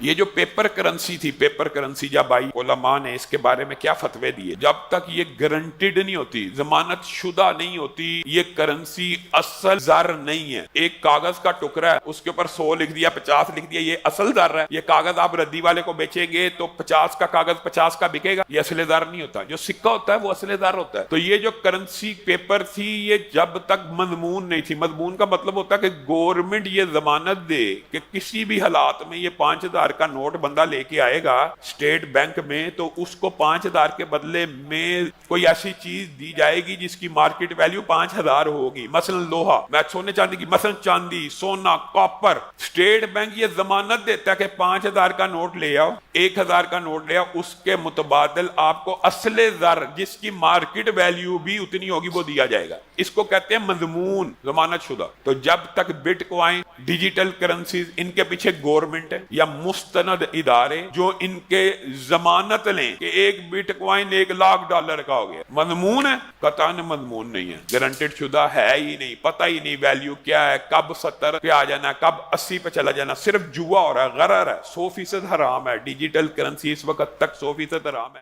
یہ جو paper currency تھی، پیپر کرنسی جب آئی، علماء نے اس کے بارے میں کیا فتوے دیے؟ جب تک یہ گارنٹیڈ نہیں ہوتی، ضمانت شدہ نہیں ہوتی، یہ کرنسی اصل زر نہیں ہے۔ ایک کاغذ کا ٹکڑا ہے، اس کے اوپر 100 لکھ دیا، 50 لکھ دیا، یہ اصل زر ہے۔ یہ کاغذ آپ ردی والے کو بیچیں گے تو 50 کا کاغذ 50 کا بکے گا، یہ اصل زر نہیں ہوتا۔ جو سکہ ہوتا ہے وہ اصل زر ہوتا ہے۔ تو یہ جو کرنسی پیپر تھی، یہ جب تک مضمون نہیں تھی، مضمون کا مطلب ہوتا ہے کہ گورنمنٹ یہ ضمانت دے کہ کسی بھی حالات میں یہ 5000 کا نوٹ بندہ لے کے آئے گا اسٹیٹ بینک میں، تو اس کو 5000 کے بدلے میں کوئی ایسی چیز دی جائے گی جس کی مارکیٹ ویلیو 5000 ہوگی، مثلا لوہا، میں سونے چاندی کی، مثلا چاندی، سونا، کاپر۔ اسٹیٹ بینک یہ ضمانت دیتا ہے کہ 5000 کا نوٹ لے آؤ، 1000 کا نوٹ لے آؤ، اس کے متبادل آپ کو اصل زر جس کی مارکیٹ ویلیو بھی اتنی ہوگی وہ دیا جائے گا۔ اس کو کہتے ہیں مضمون، ضمانت شدہ۔ تو جب تک بٹ کوائن، ڈیجیٹل کرنسیز، ان کے پیچھے گورنمنٹ ہے یا مستند ادارے جو ان کے ضمانت لیں کہ ایک بٹ کوائن $1,00,000 کا ہو گیا، مضمون ہے؟ قطعاً مضمون نہیں ہے، گارنٹیڈ شدہ ہے ہی نہیں، پتہ ہی نہیں ویلیو کیا ہے، کب 70 پہ آ جانا ہے، کب 80 پہ چلا جانا، صرف جوا ہو رہا ہے، غرر ہے، 100% حرام ہے۔ ڈیجیٹل کرنسی اس وقت تک 100% حرام ہے۔